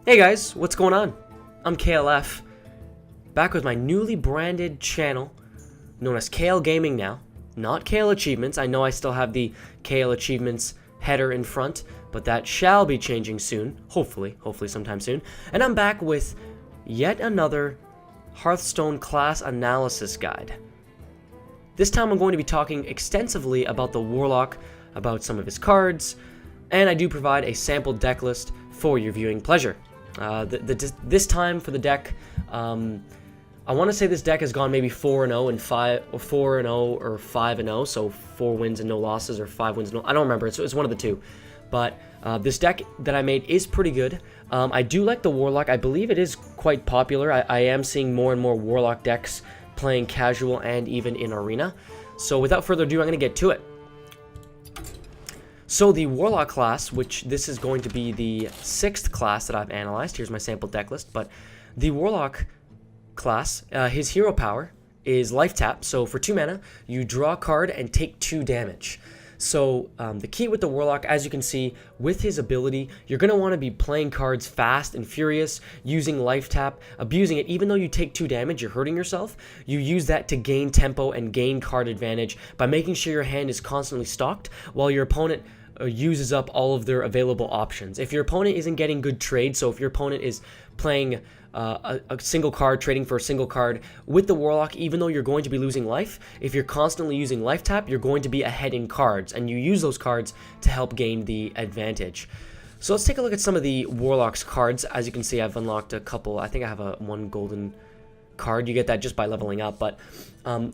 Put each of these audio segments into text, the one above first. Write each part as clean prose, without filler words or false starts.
Hey guys, what's going on? I'm KLF, back with my newly branded channel, known as KL Gaming now, not KL Achievements. I know I still have the KL Achievements header in front, but that shall be changing soon, hopefully sometime soon. And I'm back with yet another Hearthstone class analysis guide. This time I'm going to be talking extensively about the Warlock, about some of his cards, and I do provide a sample deck list for your viewing pleasure. This time for the deck, I want to say this deck has gone maybe 4-0 and 5, or 4-0 or 5-0, so 4 wins and no losses, or 5 wins and no. I don't remember. It's one of the two. But this deck that I made is pretty good. I do like the Warlock. I believe it is quite popular. I am seeing more and more Warlock decks playing casual and even in arena. So without further ado, I'm going to get to it. So the Warlock class, which this is going to be the 6th class that I've analyzed. Here's my sample deck list. But the Warlock class, his hero power is life tap. So for 2 mana, you draw a card and take 2 damage. So the key with the Warlock, as you can see, with his ability, you're going to want to be playing cards fast and furious, using life tap, abusing it. Even though you take 2 damage, you're hurting yourself. You use that to gain tempo and gain card advantage by making sure your hand is constantly stocked while your opponent uses up all of their available options. If your opponent isn't getting good trades, so if your opponent is playing a single card, trading for a single card, with the Warlock, even though you're going to be losing life, if you're constantly using life tap, you're going to be ahead in cards, and you use those cards to help gain the advantage. So let's take a look at some of the Warlock's cards. As you can see, I've unlocked a couple. I think I have one golden card. You get that just by leveling up, but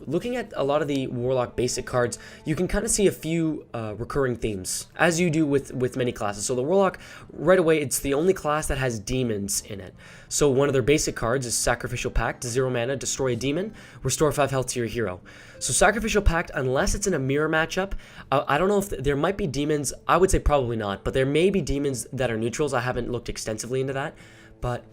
looking at a lot of the Warlock basic cards, you can kind of see a few recurring themes, as you do with many classes. So the Warlock, right away, it's the only class that has demons in it. So one of their basic cards is Sacrificial Pact, 0 mana, destroy a demon, restore 5 health to your hero. So Sacrificial Pact, unless it's in a mirror matchup, I don't know if there might be demons. I would say probably not, but there may be demons that are neutrals. I haven't looked extensively into that, but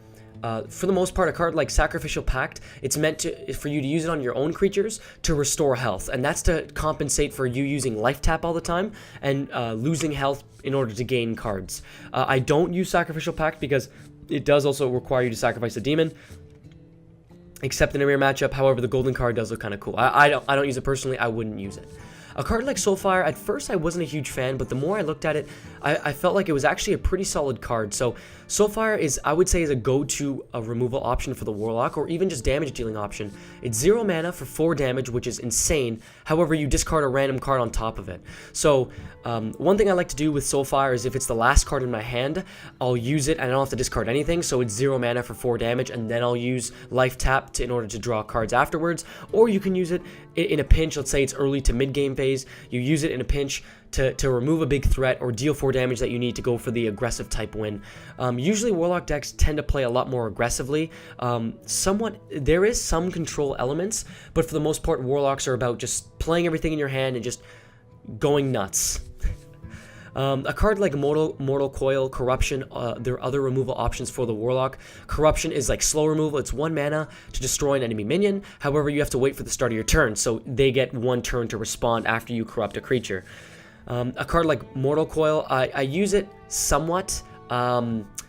for the most part, a card like Sacrificial Pact, it's meant for you to use it on your own creatures to restore health, and that's to compensate for you using life tap all the time and losing health in order to gain cards. I don't use Sacrificial Pact because it does also require you to sacrifice a demon, except in a mirror matchup. However, the golden card does look kind of cool. I don't use it personally. I wouldn't use it. A card like Soulfire, at first I wasn't a huge fan, but the more I looked at it, I felt like it was actually a pretty solid card. So Soulfire is, I would say, is a go-to removal option for the Warlock, or even just damage dealing option. It's 0 mana for 4 damage, which is insane. However, you discard a random card on top of it. So one thing I like to do with Soulfire is if it's the last card in my hand, I'll use it and I don't have to discard anything. So it's 0 mana for 4 damage, and then I'll use life tap in order to draw cards afterwards. Or you can use it in a pinch. Let's say it's early to mid-game phase. You use it in a pinch to remove a big threat or deal 4 damage that you need to go for the aggressive type win. Usually Warlock decks tend to play a lot more aggressively. There is some control elements, but for the most part, Warlocks are about just playing everything in your hand and just going nuts. A card like Mortal Coil, Corruption, there are other removal options for the Warlock. Corruption is like slow removal. It's 1 mana to destroy an enemy minion. However, you have to wait for the start of your turn, so they get 1 turn to respond after you corrupt a creature. A card like Mortal Coil, I use it somewhat.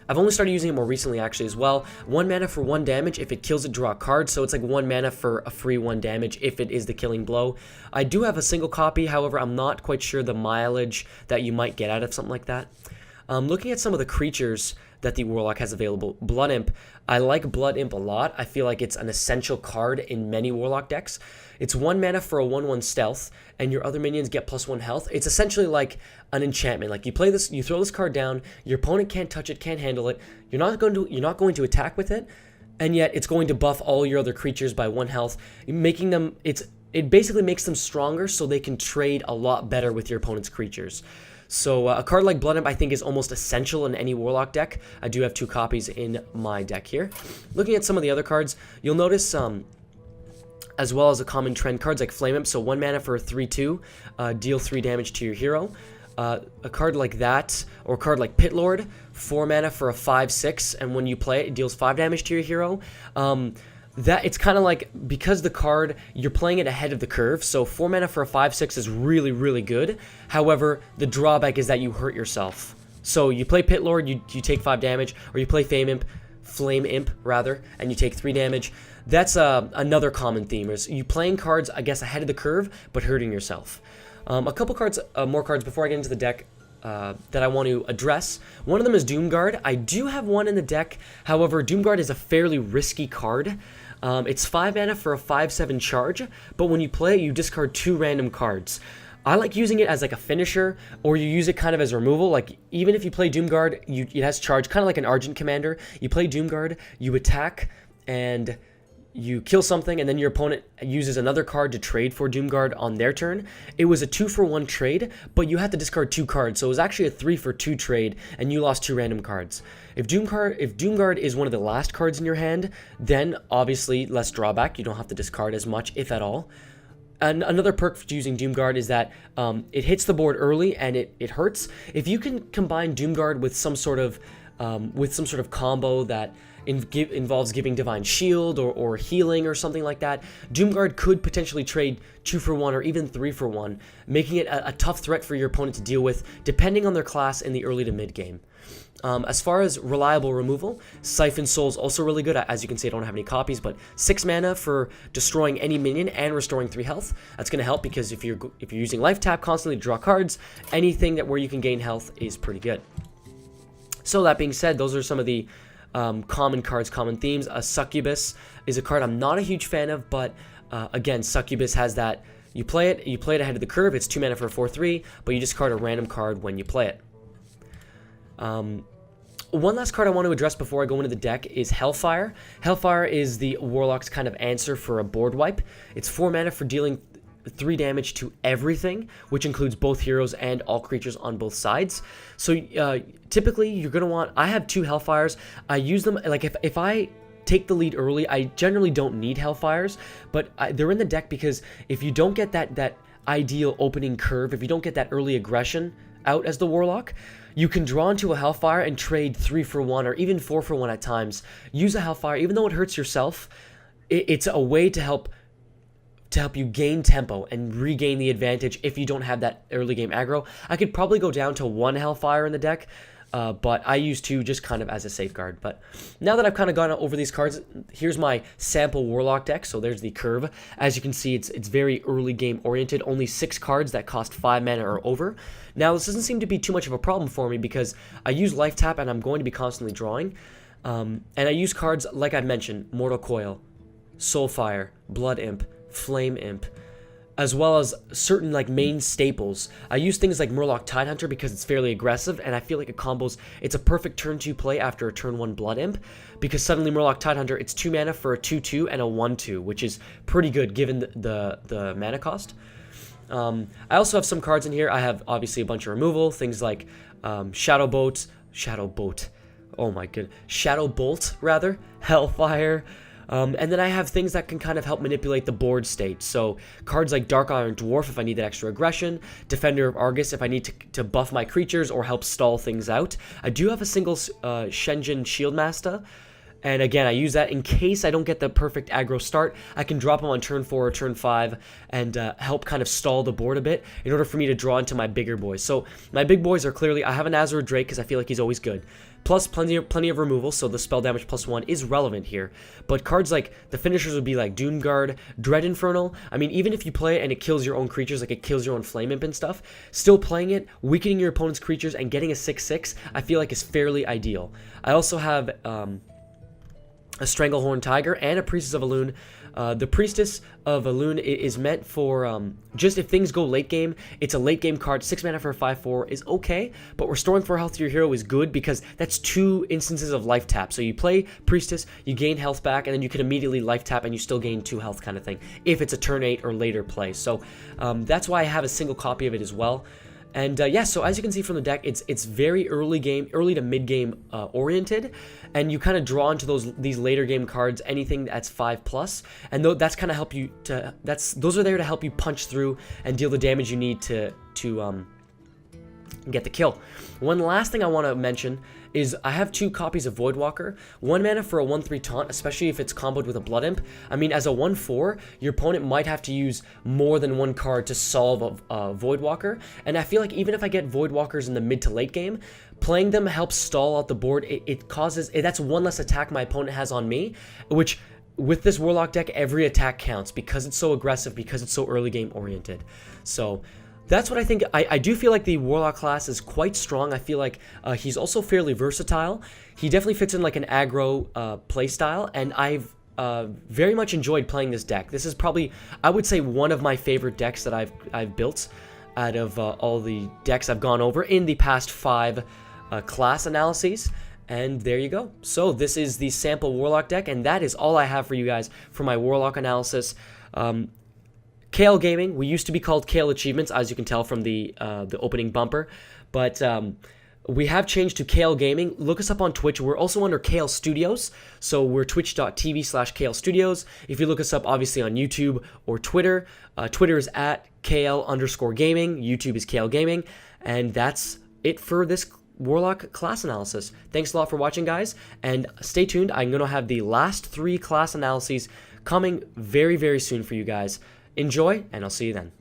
I've only started using it more recently, actually, as well. 1 mana for 1 damage. If it kills it, draw a card. So it's like 1 mana for a free 1 damage if it is the killing blow. I do have a single copy. However, I'm not quite sure the mileage that you might get out of something like that. Looking at some of the creatures that the Warlock has available. Blood Imp. I like Blood Imp a lot. I feel like it's an essential card in many Warlock decks. It's 1 mana for a 1/1 stealth, and your other minions get +1 health. It's essentially like an enchantment. Like you play this, you throw this card down, your opponent can't touch it, can't handle it. You're not going to attack with it, and yet it's going to buff all your other creatures by 1 health, making them it basically makes them stronger so they can trade a lot better with your opponent's creatures. So a card like Blood Imp I think is almost essential in any Warlock deck. I do have 2 copies in my deck here. Looking at some of the other cards, you'll notice as well as a common trend, cards like Flame Imp, so 1 mana for a 3/2, deal 3 damage to your hero. A card like that, or a card like Pit Lord, 4 mana for a 5/6, and when you play it, it deals 5 damage to your hero. That it's kind of like, because the card, you're playing it ahead of the curve, so 4 mana for a 5/6 is really, really good. However, the drawback is that you hurt yourself. So you play Pit Lord, you take 5 damage, or you play Flame Imp rather, and you take 3 damage. That's another common theme, is you playing cards, I guess, ahead of the curve, but hurting yourself. A couple cards, more cards before I get into the deck that I want to address. One of them is Doomguard. I do have one in the deck, however, Doomguard is a fairly risky card. It's 5 mana for a 5/7 charge, but when you play it, you discard 2 random cards. I like using it as like a finisher, or you use it kind of as removal. Like, even if you play Doomguard, it has charge, kind of like an Argent Commander. You play Doomguard, you attack, and you kill something, and then your opponent uses another card to trade for Doomguard on their turn. It was a 2-for-1 trade, but you had to discard 2 cards, so it was actually a 3-for-2 trade, and you lost 2 random cards. If Doomguard is one of the last cards in your hand, then obviously less drawback. You don't have to discard as much, if at all. And another perk for using Doomguard is that it hits the board early and it hurts. If you can combine Doomguard with some sort of combo that involves giving Divine Shield or healing or something like that, Doomguard could potentially trade 2-for-1 or even 3-for-1, making it a tough threat for your opponent to deal with, depending on their class in the early to mid game. As far as reliable removal, Siphon Soul's also really good. As you can see, I don't have any copies, but 6 mana for destroying any minion and restoring 3 health. That's going to help because if you're using Life Tap constantly to draw cards, anything where you can gain health is pretty good. So that being said, those are some of the common cards, common themes. Succubus is a card I'm not a huge fan of, but again, Succubus has that, you play it ahead of the curve. It's 2 mana for a 4/3, but you discard a random card when you play it. One last card I want to address before I go into the deck is Hellfire. Hellfire is the Warlock's kind of answer for a board wipe. It's 4 mana for dealing 3 damage to everything, which includes both heroes and all creatures on both sides. So typically you're going to want, I have 2 Hellfires. I use them, like if I take the lead early, I generally don't need Hellfires, but they're in the deck because if you don't get that ideal opening curve, if you don't get that early aggression out as the Warlock, you can draw into a Hellfire and trade 3-for-1 or even 4-for-1 at times. Use a Hellfire, even though it hurts yourself, it's a way to help you gain tempo and regain the advantage if you don't have that early game aggro. I could probably go down to 1 Hellfire in the deck, but I use 2 just kind of as a safeguard. But now that I've kind of gone over these cards, here's my sample Warlock deck. So there's the curve. As you can see, it's very early game oriented. Only 6 cards that cost 5 mana or over. Now this doesn't seem to be too much of a problem for me because I use Life Tap and I'm going to be constantly drawing. And I use cards like I've mentioned, Mortal Coil, Soulfire, Blood Imp, Flame Imp, as well as certain like main staples. I use things like Murloc Tidehunter because it's fairly aggressive, and I feel like it's a perfect turn 2 play after a turn 1 Blood Imp, because suddenly Murloc Tidehunter, it's 2 mana for a 2/2 and a 1/2, which is pretty good given the mana cost. I also have some cards in here. I have obviously a bunch of removal, things like Shadow Bolt, oh my goodness, Shadow Bolt rather, Hellfire. And then I have things that can kind of help manipulate the board state. So cards like Dark Iron Dwarf if I need that extra aggression, Defender of Argus if I need to buff my creatures or help stall things out. I do have a single Shenzhen Shieldmaster, and again, I use that in case I don't get the perfect aggro start. I can drop them on turn 4 or turn 5 and help kind of stall the board a bit in order for me to draw into my bigger boys. So my big boys are clearly, I have an Azure Drake because I feel like he's always good. Plus plenty of removal, so the spell damage +1 is relevant here. But cards like the finishers would be like Doomguard, Dread Infernal. I mean, even if you play it and it kills your own creatures, like it kills your own Flame Imp and stuff, still playing it, weakening your opponent's creatures, and getting a 6/6, I feel like is fairly ideal. I also have a Stranglehorn Tiger and a Priestess of Elune. The Priestess of Elune is meant for just if things go late game. It's a late game card. 6 mana for a 5/4 is okay, but restoring 4 health to your hero is good because that's 2 instances of Life Tap. So you play Priestess, you gain health back, and then you can immediately Life Tap and you still gain 2 health kind of thing if it's a turn 8 or later play. So that's why I have a single copy of it as well. And yeah, so as you can see from the deck, it's very early to mid game oriented, and you kind of draw into these later game cards, anything that's 5+, and that's kind of help you to those are there to help you punch through and deal the damage you need to get the kill. One last thing I want to mention is I have 2 copies of Voidwalker. 1 mana for a 1/3 taunt, especially if it's comboed with a Blood Imp. I mean, as a 1/4, your opponent might have to use more than 1 card to solve a Voidwalker. And I feel like even if I get Voidwalkers in the mid to late game, playing them helps stall out the board. It causes, that's 1 less attack my opponent has on me, which with this Warlock deck, every attack counts because it's so aggressive, because it's so early game oriented. So that's what I think. I do feel like the Warlock class is quite strong. I feel like he's also fairly versatile. He definitely fits in like an aggro playstyle, and I've very much enjoyed playing this deck. This is probably, I would say, one of my favorite decks that I've built out of all the decks I've gone over in the past 5 class analyses. And there you go. So this is the sample Warlock deck, and that is all I have for you guys for my Warlock analysis. KL Gaming, we used to be called KLachievements, as you can tell from the opening bumper, but we have changed to KL Gaming. Look us up on Twitch. We're also under KL Studios, so we're twitch.tv/KL Studios. If you look us up, obviously, on YouTube or Twitter, Twitter is at KL_gaming, YouTube is KL Gaming, and that's it for this Warlock class analysis. Thanks a lot for watching, guys, and stay tuned. I'm going to have the last 3 class analyses coming very, very soon for you guys. Enjoy, and I'll see you then.